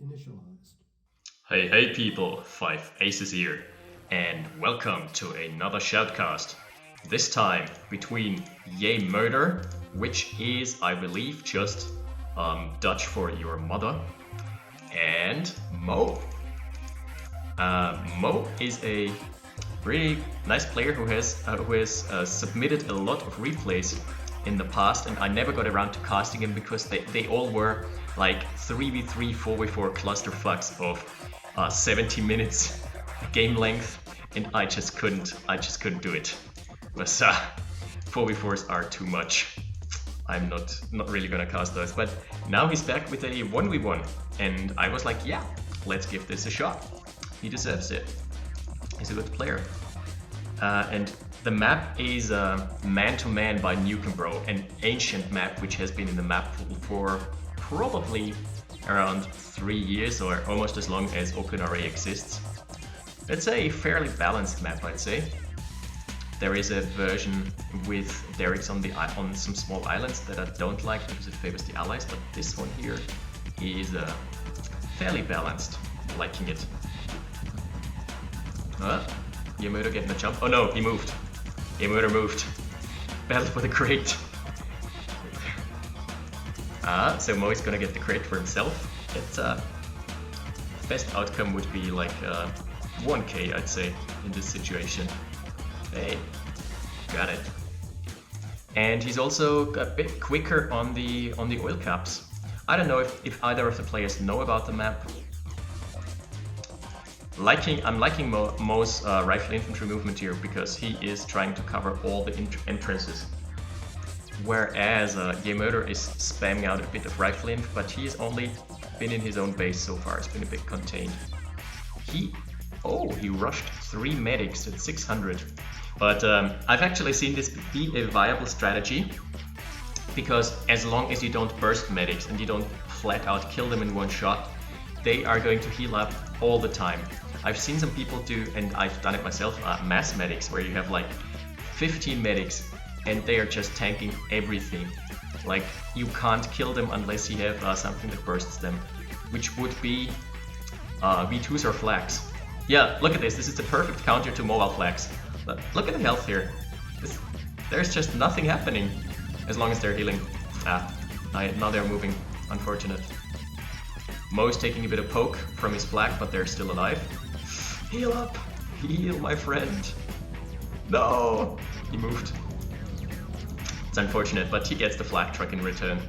initialized. Hey people, 5 Aces here, and welcome to another Shoutcast. This time between JeMoeder, which is, I believe, just Dutch for your mother, and Mo. Mo is a really nice player who has submitted a lot of replays in the past, and I never got around to casting him because they all were like 3v3, 4v4 clusterfucks of 70 minutes game length, and I just couldn't do it. Because 4v4s are too much. I'm not really gonna cast those. But now he's back with a 1v1, and I was like, yeah, let's give this a shot. He deserves it. He's a good player. And the map is Man-to-Man by Nukem Bro, an ancient map which has been in the map pool for probably around 3 years, or almost as long as OpenRA exists. It's a fairly balanced map, I'd say. There is a version with derricks on some small islands that I don't like because it favors the allies, but this one here is fairly balanced. Liking it. JeMoeder getting a jump. Oh no, he moved. JeMoeder moved. Battle for the crate. So Mo is gonna get the crate for himself. It's best outcome would be like 1k, I'd say, in this situation. Hey, got it. And he's also a bit quicker on the oil caps. I don't know if either of the players know about the map. I'm liking Mo's rifle infantry movement here because he is trying to cover all the entrances. Whereas JeMoeder is spamming out a bit of rifle inf, but he's only been in his own base so far. It's been a bit contained. He rushed 3 medics at 600. But I've actually seen this be a viable strategy, because as long as you don't burst medics and you don't flat out kill them in one shot, they are going to heal up all the time. I've seen some people do, and I've done it myself, mass medics, where you have like 15 medics and they are just tanking everything. Like, you can't kill them unless you have something that bursts them, which would be V2s or flags. Yeah, look at this. This is the perfect counter to mobile flags. Look at the health here. There's just nothing happening as long as they're healing. Now they're moving. Unfortunate. Mo's taking a bit of poke from his flag, but they're still alive. Heal up! Heal, my friend! No! He moved. It's unfortunate, but he gets the flak truck in return,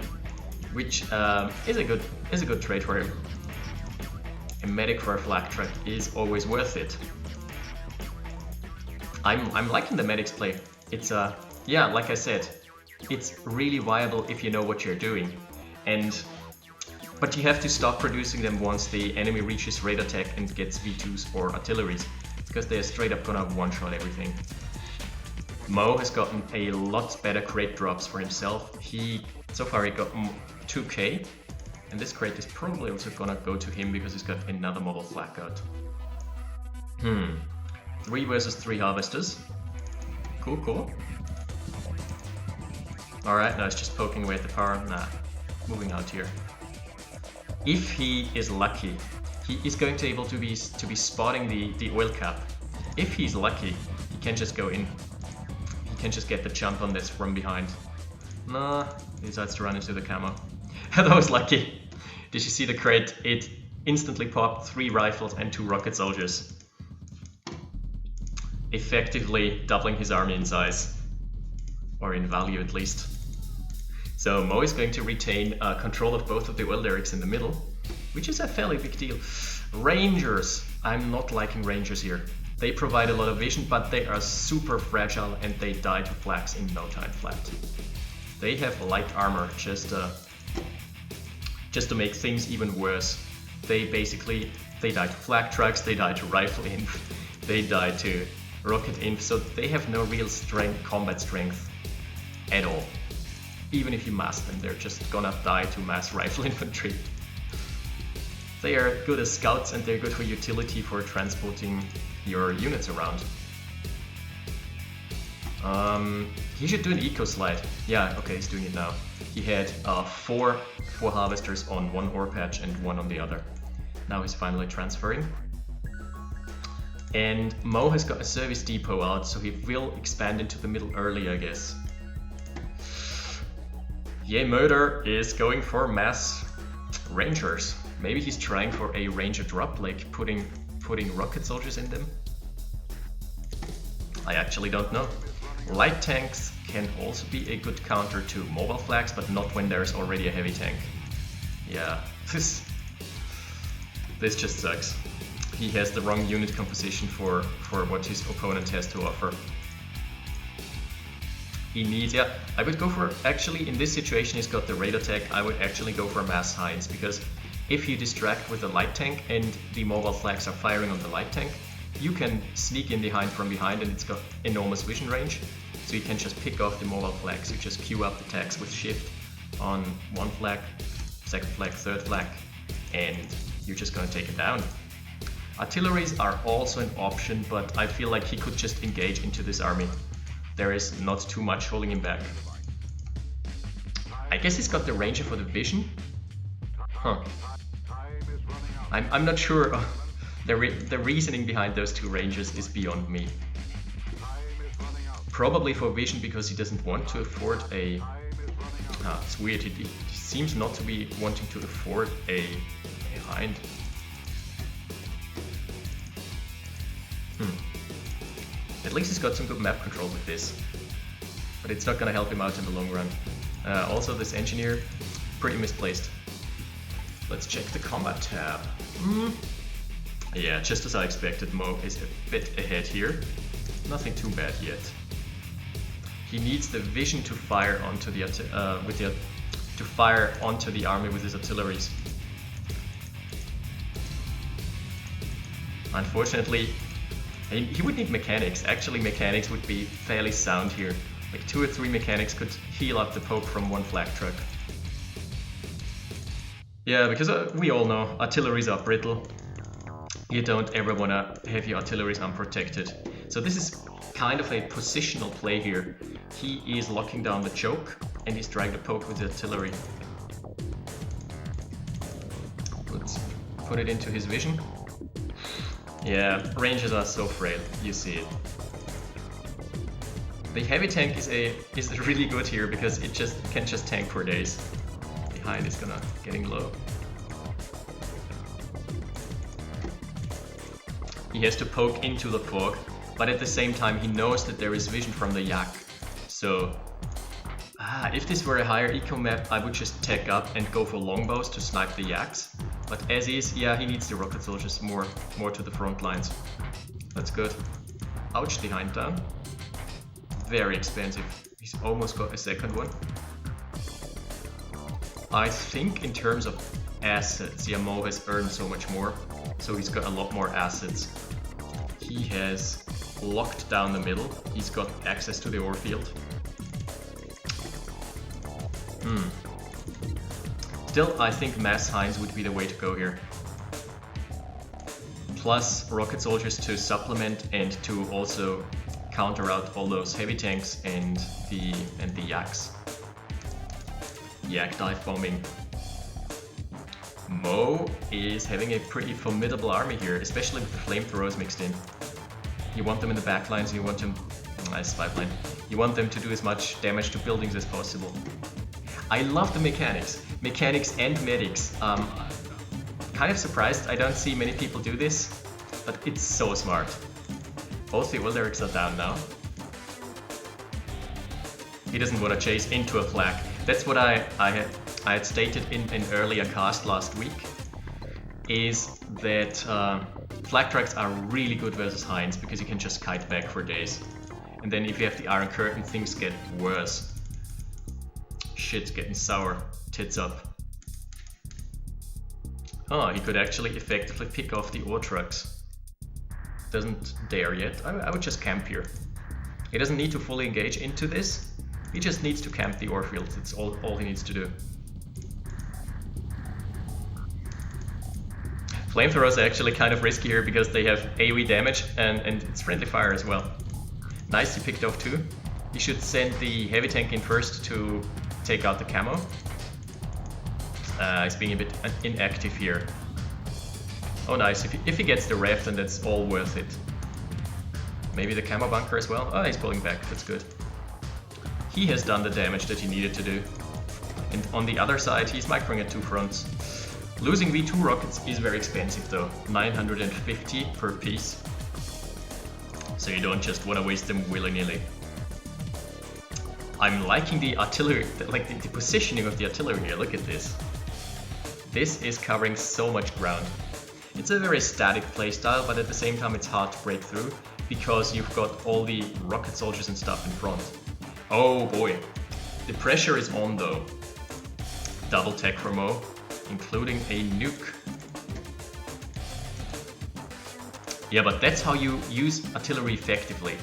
which is a good trade for him. A medic for a flak truck is always worth it. I'm liking the medics play. It's yeah, like I said, it's really viable if you know what you're doing, but you have to stop producing them once the enemy reaches raid attack and gets V2s or artilleries, because they're straight up gonna one-shot everything. Mo has gotten a lot better crate drops for himself. So far he got 2k, and this crate is probably also gonna go to him because he's got another mobile flak out. 3 versus 3 harvesters. Cool. Alright, now it's just poking away at the power. Nah, moving out here. If he is lucky, he is going to be able to be spotting the oil cap. If he's lucky, he can just go in. He can just get the jump on this from behind. Nah, he decides to run into the camo. That was lucky. Did you see the crate? It instantly popped 3 rifles and 2 rocket soldiers, effectively doubling his army in size, or in value at least. So Mo is going to retain control of both of the oil derricks in the middle, which is a fairly big deal. Rangers. I'm not liking Rangers here. They provide a lot of vision, but they are super fragile and they die to flags in no time flat. They have light armor just to make things even worse. They die to flag trucks, they die to rifle inf, they die to rocket inf, so they have no real combat strength at all. Even if you mass them, they're just gonna die to mass rifle infantry. They are good as scouts and they're good for utility for transporting your units around. He should do an eco slide. Yeah, okay, he's doing it now. He had 4 harvesters on one ore patch and 1 on the other. Now he's finally transferring. And Mo has got a service depot out, so he will expand into the middle early, I guess. JeMoeder is going for mass rangers. Maybe he's trying for a ranger drop, like putting rocket soldiers in them. I actually don't know. Light tanks can also be a good counter to mobile flags, but not when there's already a heavy tank. Yeah, this just sucks. He has the wrong unit composition for what his opponent has to offer. He needs, yeah, I would go for, actually in this situation he's got the radar tech, I would actually go for mass Heinz, because if you distract with the light tank and the mobile flags are firing on the light tank, you can sneak in behind from behind and it's got enormous vision range, so you can just pick off the mobile flags. You just queue up the tags with shift on one flag, second flag, third flag, and you're just gonna take it down. Artilleries are also an option, but I feel like he could just engage into this army. There is not too much holding him back. I guess he's got the ranger for the vision? Huh. I'm not sure. The reasoning behind those two rangers is beyond me. Probably for vision because he doesn't want to afford a... it's weird, he seems not to be wanting to afford a hind. At least he's got some good map control with this, but it's not gonna help him out in the long run. Also, this engineer, pretty misplaced. Let's check the combat tab. Yeah, just as I expected, Mo is a bit ahead here. Nothing too bad yet. He needs the vision to fire onto the army with his artilleries. Unfortunately, he would need mechanics. Actually, mechanics would be fairly sound here. Like 2 or 3 mechanics could heal up the poke from one flak truck. Yeah, because we all know artilleries are brittle. You don't ever want to have your artilleries unprotected. So this is kind of a positional play here. He is locking down the choke and he's trying to poke with the artillery. Let's put it into his vision. Yeah, ranges are so frail, you see it. The heavy tank is really good here because it can just tank for days. Behind is getting low. He has to poke into the fog, but at the same time he knows that there is vision from the yak. So if this were a higher eco map, I would just tech up and go for longbows to snipe the yaks. But as is, yeah, he needs the rocket soldiers more to the front lines. That's good. Ouch, the hind down. Very expensive. He's almost got a second one. I think in terms of assets, Mo has earned so much more. So he's got a lot more assets. He has locked down the middle. He's got access to the ore field. Still, I think mass Heinz would be the way to go here. Plus rocket soldiers to supplement and to also counter out all those heavy tanks and the yaks. Yak dive bombing. Mo is having a pretty formidable army here, especially with the flamethrowers mixed in. You want them in the back lines, you want them... Nice pipeline. You want them to do as much damage to buildings as possible. I love the mechanics. Mechanics and medics. Kind of surprised I don't see many people do this, but it's so smart. Both the oil derricks are down now. He doesn't want to chase into a flag. That's what I had stated in an earlier cast last week, is that flag trucks are really good versus Heinz because you can just kite back for days. And then if you have the Iron Curtain, things get worse. Shit's getting sour. Tits up. Oh, he could actually effectively pick off the ore trucks. Doesn't dare yet. I would just camp here. He doesn't need to fully engage into this. He just needs to camp the ore field. That's all he needs to do. Flamethrowers are actually kind of risky here because they have AoE damage and it's friendly fire as well. Nice, he picked off 2. He should send the heavy tank in first to take out the camo. He's being a bit inactive here. Oh nice, if he gets the ref, then that's all worth it. Maybe the camo bunker as well? Oh, he's pulling back, that's good. He has done the damage that he needed to do. And on the other side, he's microing at 2 fronts. Losing V2 rockets is very expensive though, 950 per piece. So you don't just want to waste them willy-nilly. I'm liking the artillery, like the positioning of the artillery here, look at this. This is covering so much ground. It's a very static playstyle, but at the same time it's hard to break through, because you've got all the rocket soldiers and stuff in front. Oh boy, the pressure is on though. Double tech for Mo, including a nuke. Yeah, but that's how you use artillery effectively.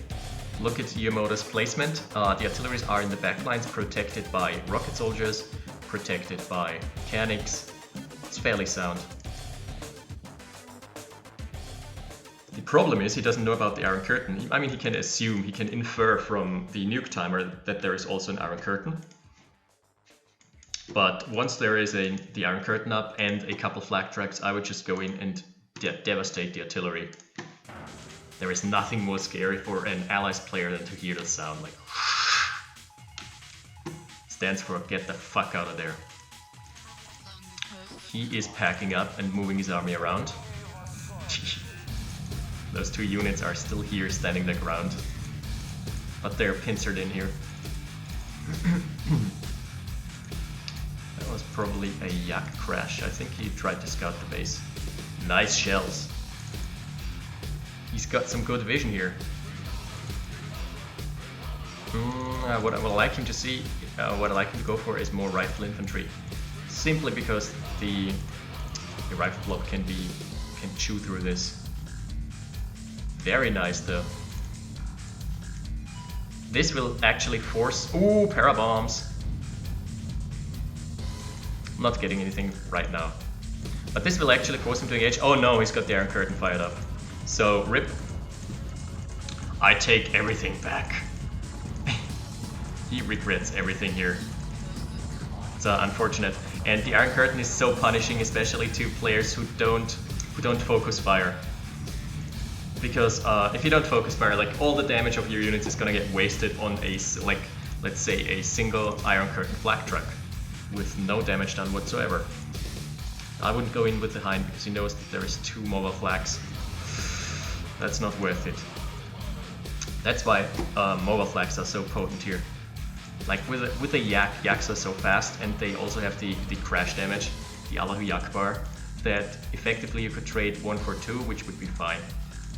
Look at JeMoeder's placement. The artilleries are in the backlines, protected by rocket soldiers, protected by mechanics. It's fairly sound. The problem is he doesn't know about the Iron Curtain. I mean, he can assume, he can infer from the nuke timer that there is also an Iron Curtain. But once there is the Iron Curtain up and a couple flak tracks, I would just go in and devastate the artillery. There is nothing more scary for an allies player than to hear the sound, like stands for get the fuck out of there. He is packing up and moving his army around. Those 2 units are still here standing their ground, but they're pincered in here. That was probably a yak crash. I think he tried to scout the base. Nice shells. He's got some good vision here. What I would like him to see, what I like him to go for is more rifle infantry. Simply because the rifle block can chew through this. Very nice though. This will actually force... Ooh, parabombs! I'm not getting anything right now. But this will actually force him to engage. Oh no, he's got the Iron Curtain fired up. So, rip. I take everything back. He regrets everything here. It's unfortunate. And the Iron Curtain is so punishing, especially to players who don't focus fire. Because if you don't focus fire, like all the damage of your units is gonna get wasted on a, like, let's say a single Iron Curtain flak truck with no damage done whatsoever. I wouldn't go in with the Hind because he knows that there is 2 mobile flags. That's not worth it. That's why mobile flags are so potent here. Like with a yak, yaks are so fast, and they also have the crash damage, the Allahu Yakbar, that effectively you could trade 1 for 2, which would be fine.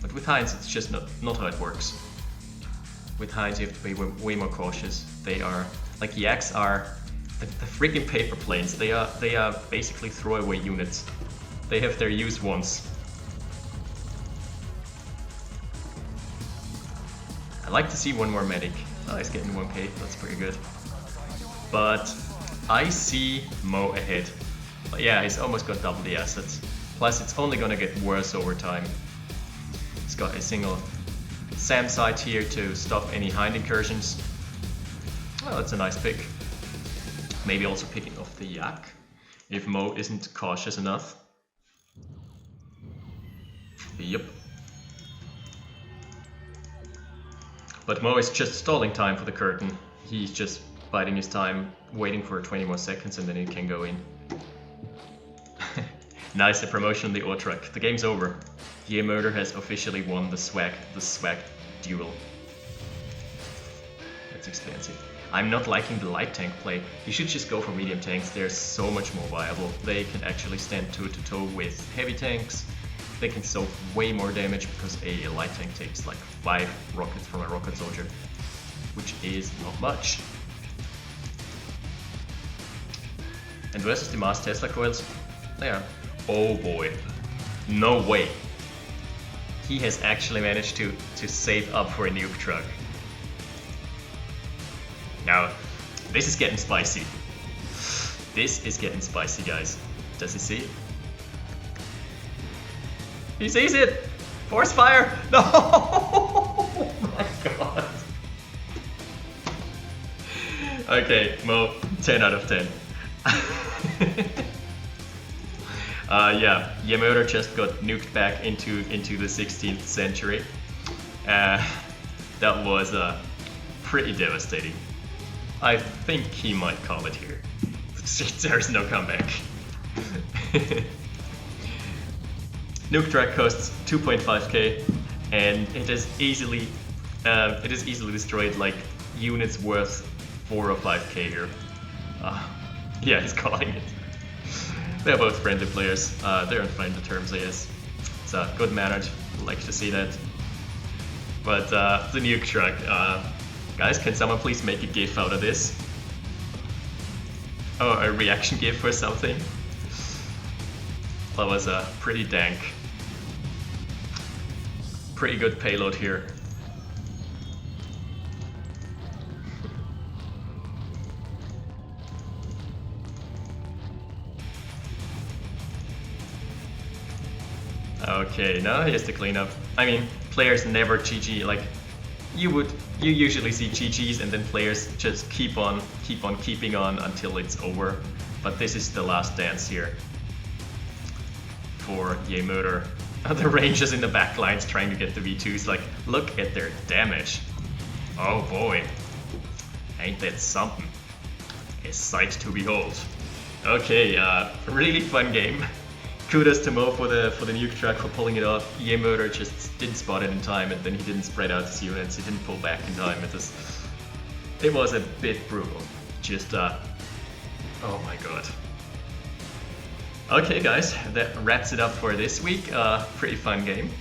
But with Hinds, it's just not how it works. With Hinds, you have to be way more cautious. They are, like yaks are the freaking paper planes. They are basically throwaway units. They have their use once. I'd like to see 1 more medic. Oh, he's getting 1k, that's pretty good. But I see Mo ahead. But yeah, he's almost got double the assets. Plus, it's only gonna get worse over time. He's got a single SAM site here to stop any Hind incursions. Oh, that's a nice pick. Maybe also picking off the yak, if Mo isn't cautious enough. Yep. But Mo is just stalling time for the curtain. He's just biding his time, waiting for 20 more seconds, and then he can go in. Nice, a promotion on the ore truck. The game's over. JeMoeder has officially won the swag duel. That's expensive. I'm not liking the light tank play. You should just go for medium tanks. They're so much more viable. They can actually stand toe to toe with heavy tanks. They can soak way more damage because a light tank takes like 5 rockets from a rocket soldier, which is not much. And versus the mass Tesla coils, they are... Oh boy, no way. He has actually managed to save up for a nuke truck. Now, this is getting spicy. This is getting spicy, guys. Does he see it? He sees it! Force fire! No! Oh my god. Okay, Mo, 10 out of 10. Yeah, JeMoeder just got nuked back into the 16th century. That was pretty devastating. I think he might call it here. There's no comeback. Nuke track costs 2.5k, and it is easily destroyed like units worth 4 or 5k here. Yeah, he's calling it. They're both friendly players. They're on friendly terms, I guess. It's good mannered. Like to see that. But the nuke truck. Guys, can someone please make a GIF out of this? Oh, a reaction GIF or something? That was pretty dank. Pretty good payload here. Okay, now here's the cleanup. I mean, players never GG. Like, you usually see GGs and then players just keep on keeping on until it's over. But this is the last dance here for JeMoeder. The Rangers in the back lines trying to get the V2s. Like, look at their damage. Oh boy, ain't that something? A sight to behold. Okay, really fun game. Kudos to Mo for the nuke track for pulling it off. JeMoeder just didn't spot it in time, and then he didn't spread out his units. He didn't pull back in time. It was a bit brutal. Just oh my god. Okay, guys, that wraps it up for this week. Pretty fun game.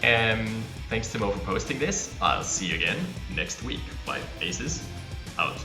And thanks to Mo for posting this. I'll see you again next week. 5 Aces out.